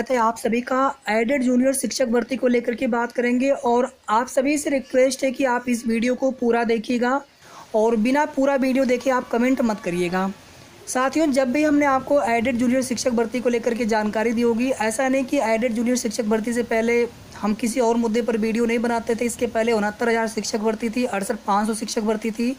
है आप सभी का एडेड जूनियर शिक्षक भर्ती को लेकर के बात करेंगे और आप सभी से रिक्वेस्ट है कि आप इस वीडियो को पूरा देखिएगा और बिना पूरा वीडियो देखे आप कमेंट मत करिएगा। साथियों, जब भी हमने आपको एडेड जूनियर शिक्षक भर्ती को लेकर के जानकारी दी होगी, ऐसा नहीं कि एडेड जूनियर शिक्षक भर्ती से पहले हम किसी और मुद्दे पर वीडियो नहीं बनाते थे। इसके पहले 69,000 शिक्षक भर्ती थी, 68,500 शिक्षक भर्ती थी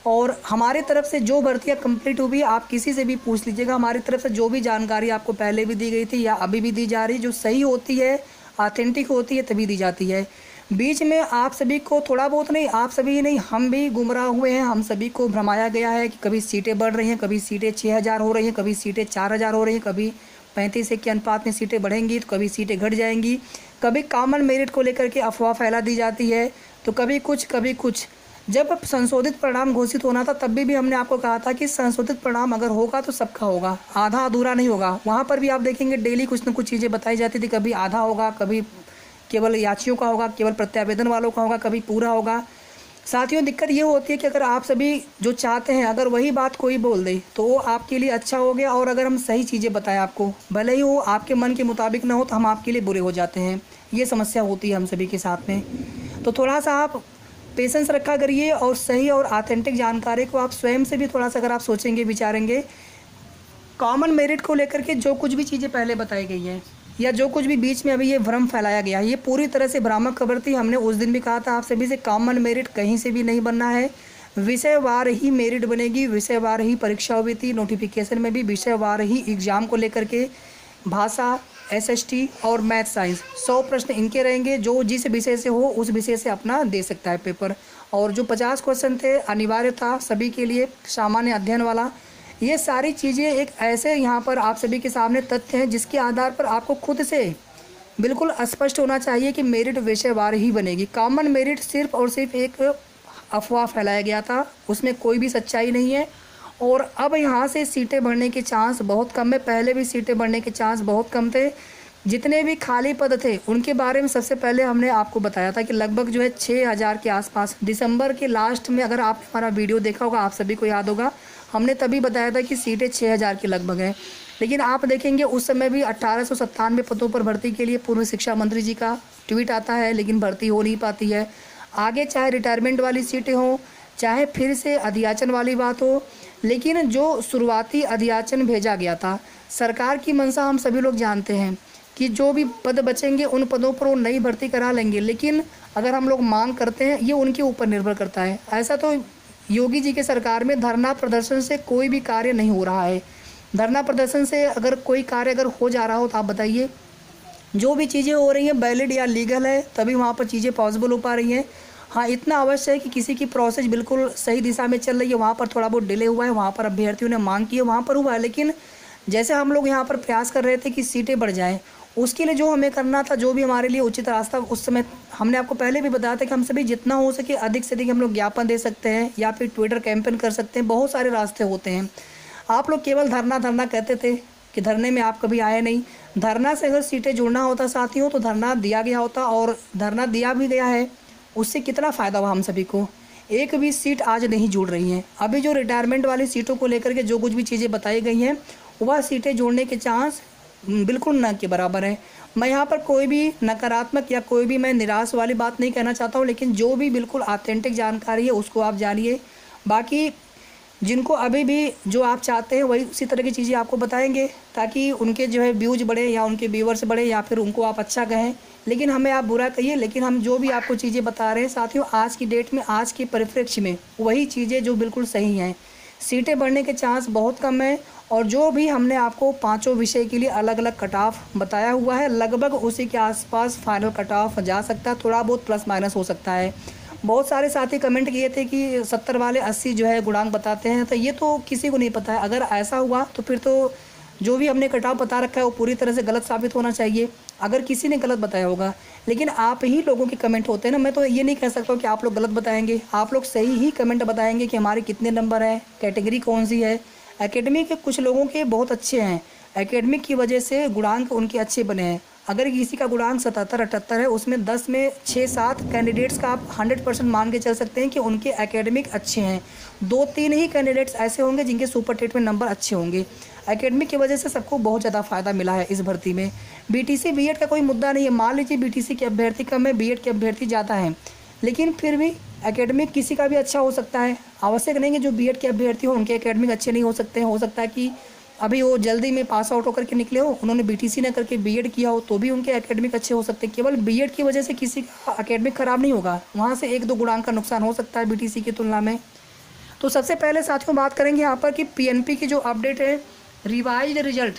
और हमारी तरफ से जो भर्तियां कंप्लीट हुई, आप किसी से भी पूछ लीजिएगा, हमारी तरफ से जो भी जानकारी आपको पहले भी दी गई थी या अभी भी दी जा रही, जो सही होती है, ऑथेंटिक होती है, तभी दी जाती है। बीच में आप सभी को थोड़ा बहुत नहीं, आप सभी नहीं, हम भी गुमराह हुए हैं। हम सभी को भ्रमाया गया है कि कभी सीटें बढ़ रही हैं, कभी सीटें 6,000 हो रही हैं, कभी सीटें 4,000 हो रही हैं, कभी 35 के अनुपात में सीटें बढ़ेंगी तो कभी सीटें घट जाएंगी, कभी कॉमन मेरिट को लेकर के अफवाह फैला दी जाती है, तो कभी कुछ कभी कुछ। जब संशोधित परिणाम घोषित होना था तब भी हमने आपको कहा था कि संशोधित परिणाम अगर होगा तो सबका होगा, आधा अधूरा नहीं होगा। वहाँ पर भी आप देखेंगे डेली कुछ न कुछ चीज़ें बताई जाती थी, कभी आधा होगा, कभी केवल याचियों का होगा, केवल प्रत्यावेदन वालों का होगा, कभी पूरा होगा। साथियों, दिक्कत ये होती है कि अगर आप सभी जो चाहते हैं, अगर वही बात कोई बोल दे तो वो आपके लिए अच्छा हो गया, और अगर हम सही चीज़ें बताएं आपको, भले ही वो आपके मन के मुताबिक ना हो, तो हम आपके लिए बुरे हो जाते हैं। ये समस्या होती है हम सभी के साथ में। तो थोड़ा सा आप पेशेंस रखा करिए और सही और ऑथेंटिक जानकारी को आप स्वयं से भी थोड़ा सा अगर आप सोचेंगे विचारेंगे, कॉमन मेरिट को लेकर के जो कुछ भी चीज़ें पहले बताई गई हैं या जो कुछ भी बीच में अभी ये भ्रम फैलाया गया है, ये पूरी तरह से भ्रामक खबर थी। हमने उस दिन भी कहा था आप सभी से, कॉमन मेरिट कहीं से भी नहीं बनना है, विषयवार ही मेरिट बनेगी, विषयवार ही परीक्षा हुई थी। नोटिफिकेशन में भी विषयवार ही एग्जाम को लेकर के भाषा, एसएसटी और मैथ साइंस 100 प्रश्न इनके रहेंगे। जो जिस विषय से हो उस विषय से अपना दे सकता है पेपर। और जो 50 क्वेश्चन थे अनिवार्य था सभी के लिए, सामान्य अध्ययन वाला। ये सारी चीज़ें एक ऐसे यहाँ पर आप सभी के सामने तथ्य हैं जिसके आधार पर आपको खुद से बिल्कुल स्पष्ट होना चाहिए कि मेरिट विषयवार ही बनेगी। कॉमन मेरिट सिर्फ और सिर्फ एक अफवाह फैलाया गया था, उसमें कोई भी सच्चाई नहीं है। और अब यहाँ से सीटें बढ़ने के चांस बहुत कम है, पहले भी सीटें बढ़ने के चांस बहुत कम थे। जितने भी खाली पद थे उनके बारे में सबसे पहले हमने आपको बताया था कि लगभग जो है 6,000 के आसपास, दिसंबर के लास्ट में, अगर आपने हमारा वीडियो देखा होगा, आप सभी को याद होगा, हमने तभी बताया था कि सीटें 6,000 के लगभग हैं। लेकिन आप देखेंगे उस समय भी 1897 पदों पर भर्ती के लिए पूर्व शिक्षा मंत्री जी का ट्वीट आता है, लेकिन भर्ती हो नहीं पाती है। आगे चाहे रिटायरमेंट वाली सीटें हों, चाहे फिर से अध्याचन वाली बात हो, लेकिन जो शुरुआती अध्याचन भेजा गया था, सरकार की मंशा हम सभी लोग जानते हैं कि जो भी पद बचेंगे उन पदों पर वो नई भर्ती करा लेंगे। लेकिन अगर हम लोग मांग करते हैं, ये उनके ऊपर निर्भर करता है। ऐसा तो योगी जी के सरकार में धरना प्रदर्शन से कोई भी कार्य नहीं हो रहा है। धरना प्रदर्शन से अगर कोई कार्य अगर हो जा रहा हो तो आप बताइए, जो भी चीज़ें हो रही हैं वैलिड या लीगल है, तभी वहाँ पर चीज़ें पॉसिबल हो पा रही हैं। हाँ, इतना अवश्य है कि किसी की प्रोसेस बिल्कुल सही दिशा में चल रही है, वहाँ पर थोड़ा बहुत डिले हुआ है, वहाँ पर अभ्यर्थियों ने मांग की है, वहाँ पर हुआ है। लेकिन जैसे हम लोग यहाँ पर प्रयास कर रहे थे कि सीटें बढ़ जाएँ, उसके लिए जो हमें करना था, जो भी हमारे लिए उचित रास्ता, उस समय हमने आपको पहले भी बताया था कि हम सभी जितना हो सके अधिक से अधिक हम लोग ज्ञापन दे सकते हैं या फिर ट्विटर कैंपेन कर सकते हैं। बहुत सारे रास्ते होते हैं। आप लोग केवल धरना धरना कहते थे कि धरने में आप कभी आए नहीं। धरना से अगर सीटें जुड़ना होता साथियों तो धरना दिया गया होता, और धरना दिया भी गया है। उससे कितना फ़ायदा हुआ हम सभी को? एक भी सीट आज नहीं जुड़ रही हैं। अभी जो रिटायरमेंट वाली सीटों को लेकर के जो कुछ भी चीज़ें बताई गई हैं, वह सीटें जोड़ने के चांस बिल्कुल न के बराबर है। मैं यहाँ पर कोई भी नकारात्मक या कोई भी मैं निराश वाली बात नहीं कहना चाहता हूँ, लेकिन जो भी बिल्कुल ऑथेंटिक जानकारी है उसको आप जानिए। बाकी जिनको अभी भी जो आप चाहते हैं वही उसी तरह की चीज़ें आपको बताएंगे, ताकि उनके जो है व्यूज़ बढ़े या उनके व्यूवर्स बढ़े, या फिर उनको आप अच्छा कहें। लेकिन हमें आप बुरा कहिए, लेकिन हम जो भी आपको चीज़ें बता रहे हैं साथियों, आज की डेट में, आज के परिप्रेक्ष्य में वही चीज़ें जो बिल्कुल सही हैं। सीटें बढ़ने के चांस बहुत कम है, और जो भी हमने आपको पांचों विषय के लिए अलग अलग कट ऑफ बताया हुआ है, लगभग उसी के आसपास फाइनल कट ऑफ जा सकता है, थोड़ा बहुत प्लस माइनस हो सकता है। बहुत सारे साथी कमेंट किए थे कि 70 वाले 80 जो है गुणांक बताते हैं, तो ये तो किसी को नहीं पता है। अगर ऐसा हुआ तो फिर तो जो भी हमने कट ऑफ बता रखा है वो पूरी तरह से गलत साबित होना चाहिए, अगर किसी ने गलत बताया होगा। लेकिन आप ही लोगों के कमेंट होते हैं ना, मैं तो ये नहीं कह सकता हूँ कि आप लोग गलत बताएंगे। आप लोग सही ही कमेंट बताएंगे कि हमारे कितने नंबर है, कैटेगरी कौन सी है। एकेडमिक के कुछ लोगों के बहुत अच्छे हैं, एकेडमिक की वजह से गुणांक उनके अच्छे बने हैं। अगर किसी का गुणांक 77-78 है, उसमें 10 में 6-7 कैंडिडेट्स का आप 100% मान के चल सकते हैं कि उनके एकेडमिक अच्छे हैं। 2-3 ही कैंडिडेट्स ऐसे होंगे जिनके सुपर टेट में नंबर अच्छे होंगे। एकेडमिक की वजह से सबको बहुत ज़्यादा फ़ायदा मिला है इस भर्ती में। बीटीसी बीएड का कोई मुद्दा नहीं है। मान लीजिए बीटीसी के अभ्यर्थी कम है, बीएड के अभ्यर्थी ज़्यादा हैं, लेकिन फिर भी एकेडमिक किसी का भी अच्छा हो सकता है। आवश्यक नहीं कि जो बीएड के अभ्यर्थी हो उनके एकेडमिक अच्छे नहीं हो सकते हैं। हो सकता है कि अभी वो जल्दी में पास आउट होकर के निकले हो, उन्होंने बीटीसी न करके बीएड किया हो, तो भी उनके एकेडमिक अच्छे हो सकते हैं। केवल बीएड की वजह से किसी का एकेडमिक खराब नहीं होगा, वहाँ से 1-2 गुणांक का नुकसान हो सकता है बीटीसी की तुलना में। तो सबसे पहले साथियों बात करेंगे यहाँ पर कि पीएनपी की जो अपडेट है, रिवाइज्ड रिजल्ट,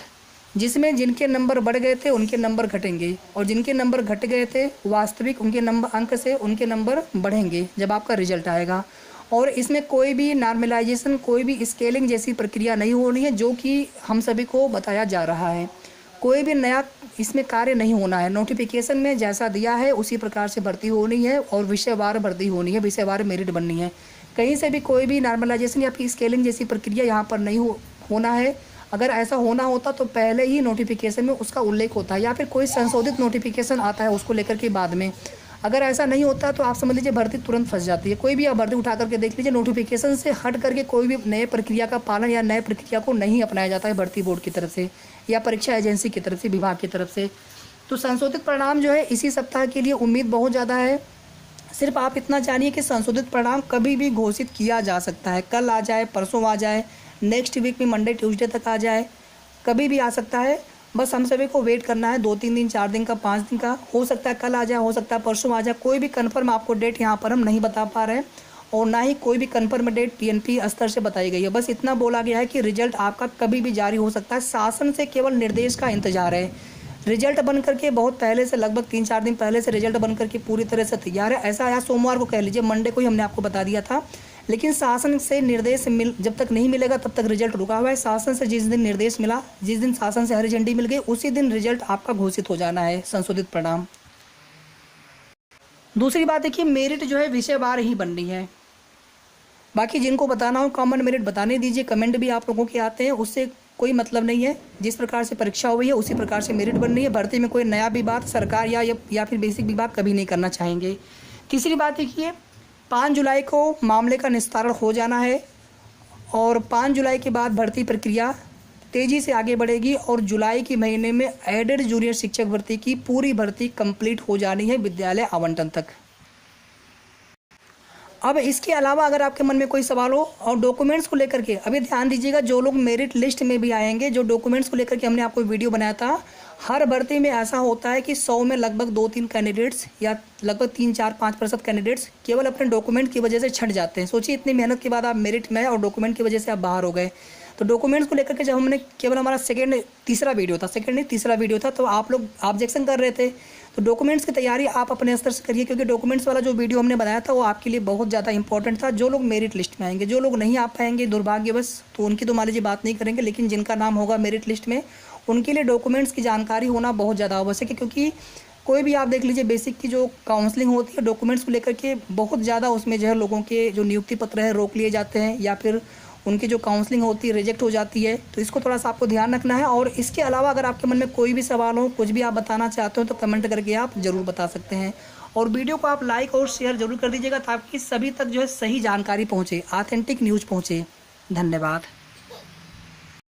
जिसमें जिनके नंबर बढ़ गए थे उनके नंबर घटेंगे, और जिनके नंबर घट गए थे वास्तविक उनके नंबर अंक से उनके नंबर बढ़ेंगे जब आपका रिजल्ट आएगा। और इसमें कोई भी नॉर्मलाइजेशन, कोई भी स्केलिंग जैसी प्रक्रिया नहीं होनी है, जो कि हम सभी को बताया जा रहा है। कोई भी नया इसमें कार्य नहीं होना है। नोटिफिकेशन में जैसा दिया है उसी प्रकार से भर्ती होनी है, और विषयवार भर्ती होनी है, विषयवार मेरिट बननी है। कहीं से भी कोई भी नॉर्मलाइजेशन या फिर स्केलिंग जैसी प्रक्रिया यहाँ पर नहीं होना है। अगर ऐसा होना होता तो पहले ही नोटिफिकेशन में उसका उल्लेख होता है, या फिर कोई संशोधित नोटिफिकेशन आता है उसको लेकर के बाद में। अगर ऐसा नहीं होता तो आप समझ लीजिए भर्ती तुरंत फंस जाती है। कोई भी आप भर्ती उठा करके देख लीजिए, नोटिफिकेशन से हट करके कोई भी नए प्रक्रिया का पालन या नए प्रक्रिया को नहीं अपनाया जाता है भर्ती बोर्ड की तरफ से या परीक्षा एजेंसी की तरफ से, विभाग की तरफ से। तो संशोधित परिणाम जो है इसी सप्ताह के लिए उम्मीद बहुत ज़्यादा है। सिर्फ आप इतना जानिए कि संशोधित परिणाम कभी भी घोषित किया जा सकता है। कल आ जाए, परसों आ जाए, नेक्स्ट वीक में मंडे ट्यूसडे तक आ जाए, कभी भी आ सकता है। बस हम सभी को वेट करना है 2-3 दिन, 4 दिन का, 5 दिन का। हो सकता है कल आ जाए, हो सकता है परसों आ जाए। कोई भी कन्फर्म आपको डेट यहाँ पर हम नहीं बता पा रहे हैं, और ना ही कोई भी कन्फर्म डेट पीएनपी स्तर से बताई गई है। बस इतना बोला गया है कि रिजल्ट आपका कभी भी जारी हो सकता है। शासन से केवल निर्देश का इंतजार है। रिजल्ट बन करके बहुत पहले से, लगभग 3-4 दिन पहले से रिजल्ट बन करके पूरी तरह से तैयार है। ऐसा आया सोमवार को, कह लीजिए मंडे को ही हमने आपको बता दिया था, लेकिन शासन से निर्देश जब तक नहीं मिलेगा तब तक रिजल्ट रुका हुआ है। शासन से जिस दिन निर्देश मिला, जिस दिन शासन से हरी झंडी मिल गई, उसी दिन रिजल्ट आपका घोषित हो जाना है, संशोधित परिणाम। दूसरी बात देखिए, मेरिट जो है विषयवार ही बननी है। बाकी जिनको बताना हो कॉमन मेरिट बताने दीजिए। कमेंट भी आप लोगों के आते हैं, उससे कोई मतलब नहीं है। जिस प्रकार से परीक्षा हुई है उसी प्रकार से मेरिट बननी है। भर्ती में कोई नया विवाद सरकार या फिर बेसिक विभाग कभी नहीं करना चाहेंगे। तीसरी बात देखिए, 5 जुलाई को मामले का निस्तारण हो जाना है, और 5 जुलाई के बाद भर्ती प्रक्रिया तेज़ी से आगे बढ़ेगी, और जुलाई के महीने में एडेड जूनियर शिक्षक भर्ती की पूरी भर्ती कंप्लीट हो जानी है विद्यालय आवंटन तक। अब इसके अलावा अगर आपके मन में कोई सवाल हो, और डॉक्यूमेंट्स को लेकर के अभी ध्यान दीजिएगा, जो लोग मेरिट लिस्ट में भी आएंगे, जो डॉक्यूमेंट्स को लेकर के हमने आपको वीडियो बनाया था, हर भर्ती में ऐसा होता है कि 100 में लगभग 2-3 कैंडिडेट्स या लगभग 3-4-5% कैंडिडेट्स केवल अपने डॉक्यूमेंट की वजह से छट जाते हैं। सोचिए, इतनी मेहनत के बाद आप मेरिट में और डॉक्यूमेंट की वजह से आप बाहर हो गए। तो डॉक्यूमेंट्स को लेकर के जब हमने, केवल हमारा तीसरा वीडियो था, तो आप लोग ऑब्जेक्शन कर रहे थे। तो डॉक्यूमेंट्स की तैयारी आप अपने स्तर से करिए, क्योंकि डॉक्यूमेंट्स वाला जो वीडियो हमने बनाया था वो आपके लिए बहुत ज़्यादा इंपॉर्टेंट था। जो लोग मेरिट लिस्ट में आएंगे, जो लोग नहीं आ पाएंगे दुर्भाग्यवश, तो उनकी तो मान लीजिए बात नहीं करेंगे, लेकिन जिनका नाम होगा मेरिट लिस्ट में, उनके लिए डॉक्यूमेंट्स की जानकारी होना बहुत ज़्यादा आवश्यक है। क्योंकि कोई भी आप देख लीजिए, बेसिक की जो काउंसलिंग होती है डॉक्यूमेंट्स को लेकर के बहुत ज़्यादा, उसमें जो है लोगों के जो नियुक्ति पत्र है रोक लिए जाते हैं, या फिर उनकी जो काउंसलिंग होती है रिजेक्ट हो जाती है। तो इसको थोड़ा सा आपको ध्यान रखना है। और इसके अलावा अगर आपके मन में कोई भी सवाल हो, कुछ भी आप बताना चाहते हो, तो कमेंट करके आप ज़रूर बता सकते हैं। और वीडियो को आप लाइक और शेयर जरूर कर दीजिएगा, ताकि सभी तक जो है सही जानकारी पहुँचे, ऑथेंटिक न्यूज़ पहुँचे। धन्यवाद।